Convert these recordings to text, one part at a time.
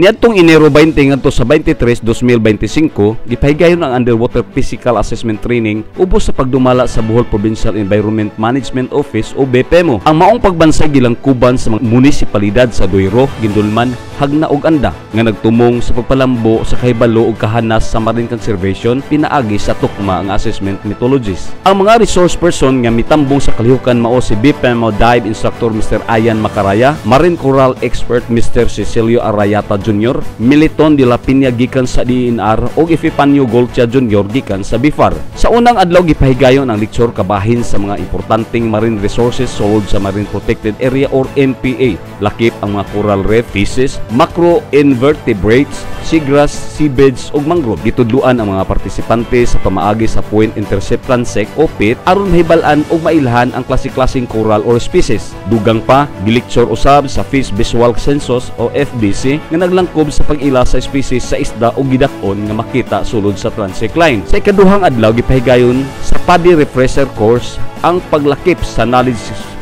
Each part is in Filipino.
Niadtong Enero 20 ngadto sa 23, 2025, gipahigayon ang Underwater Physical Assessment Training ubos sa pagdumala sa Bohol Provincial Environment Management Office o BPMO. Ang maong pagbansay gilangkuban sa mga munisipalidad sa Duiro, Gindulman, Hagna ug Anda nga nagtumong sa pagpalambo sa kahibalo ug kahanas sa marine conservation pinaagi sa tukma ang assessment methodologies. Ang mga resource person nga mitambong sa kalihukan mao si BPMO Dive Instructor Mr. Ayan Macaraya, Marine Coral Expert Mr. Cecilio Arayata Jr., Militon de la Piña gikan sa DNR ug Epifanio Golcha Jr. gikan sa BIFAR. Sa unang adlaw gipahigayon ang lecture kabahin sa mga importanteng marine resources sulod sa Marine Protected Area or MPA, lakip ang mga coral reef, fishes, macroinvertebrates, seagrass, seabeds ug mangrove. Gitudluan ang mga partisipante sa pamaagi sa Point Intercept Transect o PIT aron mahibal-an ug mailhan ang klase-klaseng coral or species. Dugang pa gilecture usab sa Fish Visual Census o FVC nga naglangkob sa pag-ila sa species sa isda ug gidak-on nga makita sulod sa transect line. Sa ikaduhang adlaw gipahigayon sa PADI Refresher Course ang paglakip sa knowledge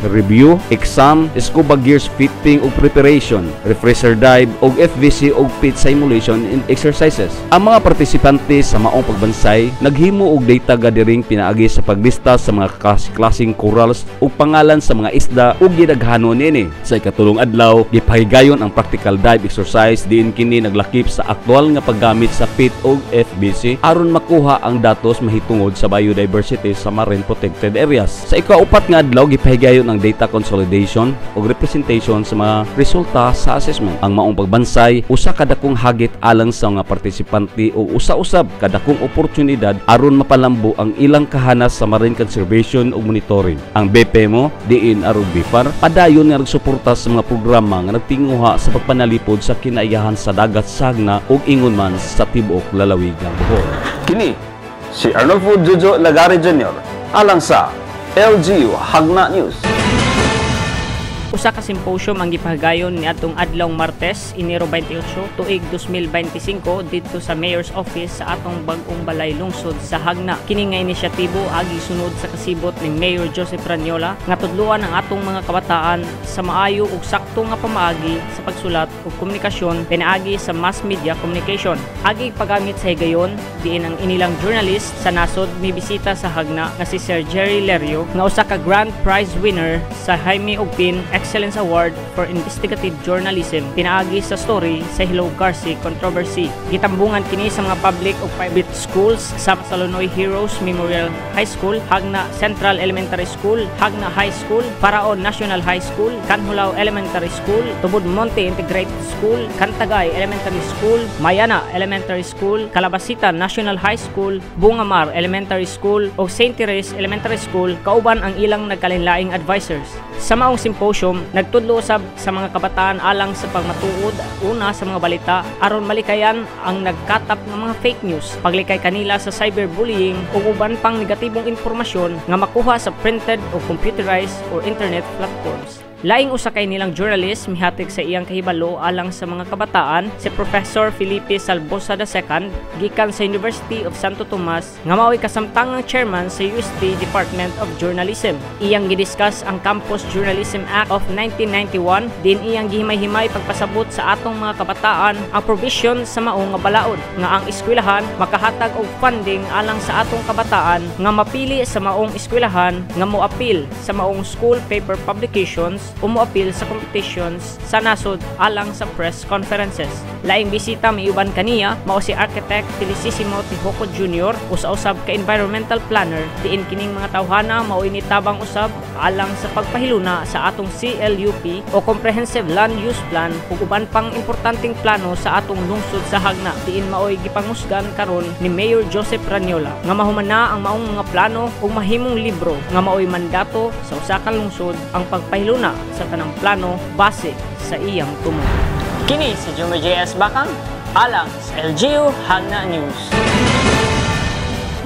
review, exam, scuba gears fitting ug preparation, refresher dive ug FVC ug pit simulation and exercises. Ang mga partisipante sa maong pagbansay naghimo og data gathering pinaagi sa paglista sa mga klaseng corals ug pangalan sa mga isda ug gidaghanon niini. Sa ikatulong adlaw gipahigayon ang practical dive exercise diin kini naglakip sa aktual nga paggamit sa pit ug FVC aron makuha ang datos mahitungod sa biodiversity sa marine protected areas. Sa ikaupat nga adlaw gipahigayon ang data consolidation ug representation sa mga resulta sa assessment. Ang maong pagbansay usa ka dakong hagit alang sa mga partisipante o usa-usab kadakong oportunidad aron mapalambo ang ilang kahanas sa marine conservation ug monitoring. Ang BPMO, DNR ug BIFAR padayon nga nagsuporta sa mga programa nga nagtinguha sa pagpanalipod sa kinaiyahan sa dagat sa Hagna ug ingon man sa tibuok lalawigan Bohol. Kini si Arnulfo Jojo Lagari Jr. alang sa LGU Hagna News. Usa ka symposium ang gipahagayon niadtong adlaw Martes, Enero 28, tuig 2025 didto sa Mayor's Office sa atong bag-ong balay lungsod sa Hagna. Kini nga inisyatibo agi sunod sa kasibot ni Mayor Joseph Ranyola nga tudluan ang atong mga kabataan sa maayo ug sakto nga pamaagi sa pagsulat ug komunikasyon pinaagi sa mass media communication. Agi paggamit sa higayon diin ang inilang journalist sa nasod mibisita sa Hagna nga si Sir Jerry Lerio nga usa ka grand prize winner sa Jaime Ogpin Excellence Award for Investigative Journalism pinaagi sa story sa Hello Garci controversy. Gitambungan kini sa mga public ug private schools sa Salonoy Heroes Memorial High School, Hagna Central Elementary School, Hagna High School, Paraon National High School, Canhulao Elementary School, Tubod Monte Integrated School, Cantagay Elementary School, Mayana Elementary School, Calabasita National High School, Bungamar Elementary School ug St. Therese Elementary School kauban ang ilang nagkalinlaing advisors. Sa maong symposium, nagtudlo usab sa mga kabataan alang sa pagmatuod una sa mga balita aron malikayan ang nagkatap ng mga fake news, paglikay kanila sa cyberbullying ug uban pang negatibong impormasyon nga makuha sa printed o computerized or internet platforms. Laing usa kay nilang journalist mihatag sa iyang kahibalo alang sa mga kabataan si Professor Felipe Salbosa II gikan sa University of Santo Tomas nga mao'y kasamtangang chairman sa UST Department of Journalism. Iyang gidiscuss ang Campus Journalism Act of 1991 din iyang gihimay-himay pagpasabot sa atong mga kabataan ang provision sa maong nga balaod nga ang eskwelahan makahatag og funding alang sa atong kabataan nga mapili sa maong eskwelahan nga moapil sa maong school paper publications umuapil sa competitions sa nasod alang sa press conferences. Laing bisita miuban kaniya mao si Architect Felicissimo Tijoco Jr. usa-usab ka environmental planner diin kining mga tawhana mao initabang usab alang sa pagpahiluna sa atong CLUP o Comprehensive Land Use Plan ug uban pang importanteng plano sa atong lungsod sa Hagna diin mao'y gipangusgan karon ni Mayor Joseph Ranyola nga mahuman na ang maong mga plano ug mahimong libro nga mao'y mandato sa usa ka lungsod ang pagpahiluna sa tanang plano base sa iyang tumo. Kini si Jumar JS Bakang alang sa LGU Hagna News.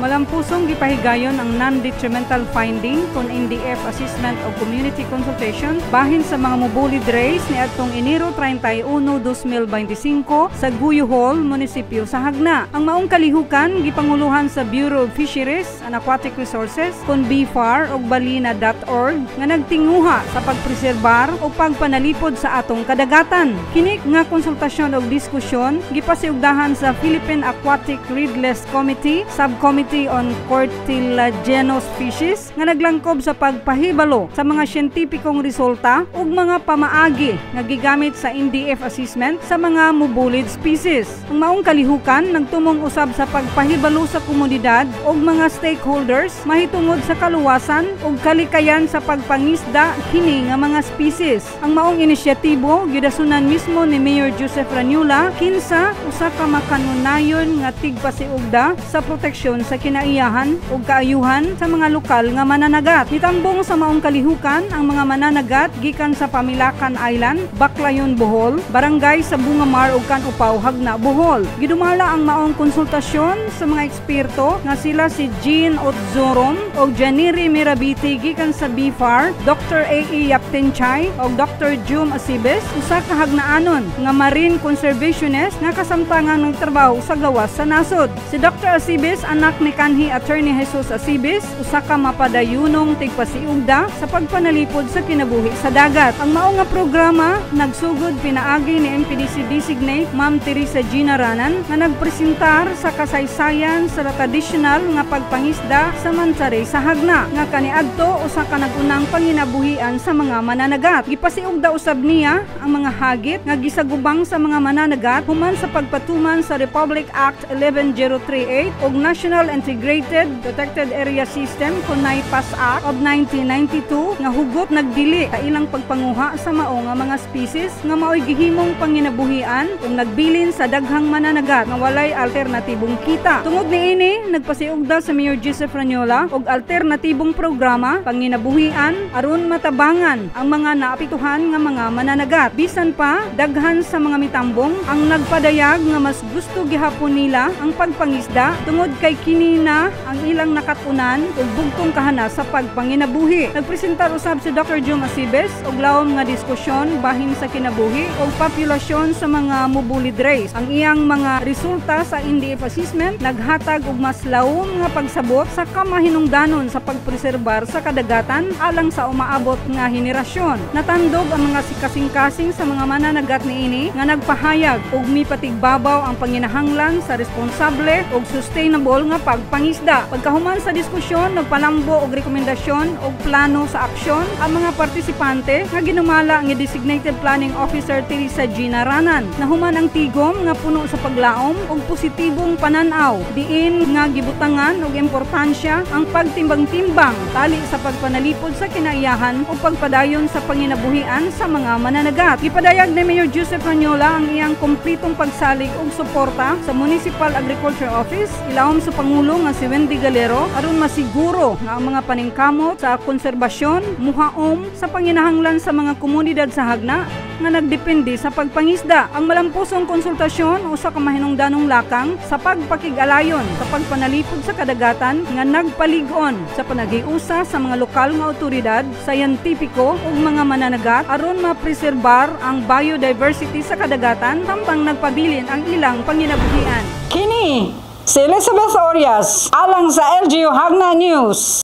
Malampusong gipahigayon ang non-detrimental finding kon NDF assessment o community consultation bahin sa mga mobulid race ni atong Enero 31, 2025 sa Guyo Hall, munisipyo sa Hagna. Ang maong kalihukan gipanguluhan sa Bureau of Fisheries and Aquatic Resources kon BFAR o balina.org nga nagtinguha sa pagpreserbar o pagpanalipod sa atong kadagatan. Kini nga konsultasyon o diskusyon gipasiugdahan sa Philippine Aquatic Reedless Committee, Subcommittee on Cortillagenous Fishes nga naglangkob sa pagpahibalo sa mga siyentipikong resulta ug mga pamaagi nga gigamit sa NDF assessment sa mga mobulid species. Ang maong kalihukan nagtumong usab sa pagpahibalo sa komunidad ug mga stakeholders mahitungod sa kaluwasan ug kalikayan sa pagpangisda kini nga mga species. Ang maong inisyatibo gidasunan mismo ni Mayor Joseph Ranula kinsa usa ka makanunayon nga tigpasiugda sa proteksyon sa kinaiyahan ug kaayuhan sa mga lokal nga mananagat. Nitambong sa maong kalihukan ang mga mananagat gikan sa Pamilakan Island, Baclayon, Bohol, barangay sa Bungamar ug Kanupaw, Hagna, Bohol. Gidumala ang maong konsultasyon sa mga eksperto nga sila si Jean Otzoron ug Janiri Mirabiti gikan sa BFAR, Dr. A.E. Yaptenchay ug Dr. Jum Asibes, usa ka hagnaanon nga marine conservationist nga kasamtangang nagtrabaho sa gawas sa nasod. Si Dr. Asibes anak ni kanhi Attorney Jesus Asibes, usa ka mapadayunong tigpasiugda sa pagpanalipod sa kinabuhi sa dagat. Ang mao nga programa nagsugod pinaagi ni MPDC designate Ma'am Teresa Gina Ranan nga nagpresentar sa kasaysayan sa traditional nga pagpangisda sa Mansaray sa Hagna nga kaniadto usa ka nagunang panginabuhian sa mga mananagat. Gipasiugda usab niya ang mga hagit nga gisagubang sa mga mananagat human sa pagpatuman sa Republic Act 11038 ug National Integrated Protected Area System kun NIPAS Act of 1992 nga hugot nagdili sa ilang pagpanguha sa mao nga mga species nga mao'y gihimong panginabuhian ug nagbilin sa daghang mananagat nga walay alternatibong kita. Tungod niini nagpasiugda sa Mayor Joseph Ranula og alternatibong programa panginabuhian aron matabangan ang mga naapituhan nga mga mananagat. Bisan pa daghan sa mga mitambong ang nagpadayag nga mas gusto gihapon nila ang pagpangisda tungod kay kini na ang ilang nakatunan ug bugtong kahana sa pagpanginabuhi. Nagpresentar usab si Dr. Jum Asibes og lawom nga diskusyon bahin sa kinabuhi ug populasyon sa mga mobulid race. Ang iyang mga resulta sa NDF assessment naghatag og mas lawom nga pagsabot sa kamahinungdanon sa pagpreserbar sa kadagatan alang sa umaabot nga henerasyon. Natandog ang mga kasing-kasing sa mga mananagat niini nga nagpahayag og mipatigbabaw ang panginahanglan sa responsable ug sustainable nga pagpangisda. Pagkahuman sa diskusyon, nagpalambo og rekomendasyon og plano sa aksyon ang mga partisipante nga ginumala ang Designated Planning Officer Teresa Gina Ranan. Nahuman ang tigom nga puno sa paglaom og positibong pananaw diin nga gibutangan og importansya ang pagtimbang-timbang tali sa pagpanalipod sa kinaiyahan o pagpadayon sa panginabuhian sa mga mananagat. Gipadayag ni Mayor Joseph Ranula ang iyang kumpletong pagsalig og suporta sa Municipal Agriculture Office ilawom sa Pangulo nga si Wendy Galero aron masiguro nga ang mga paningkamot sa konserbasyon muhaom sa panginahanglan sa mga komunidad sa Hagna nga nagdepende sa pagpangisda. Ang malampusong konsultasyon usa ka mahinungdanong lakang sa pagpakig-alayon sa pagpanalipod sa kadagatan nga nagpalig-on sa panagiusa sa mga lokal nga awtoridad, sayentipiko ug mga mananagat aron mapreserbar ang biodiversity sa kadagatan samtang nagpabilin ang ilang panginabuhian. Kini si Elizabeth Orias alang sa LGU Hagna News.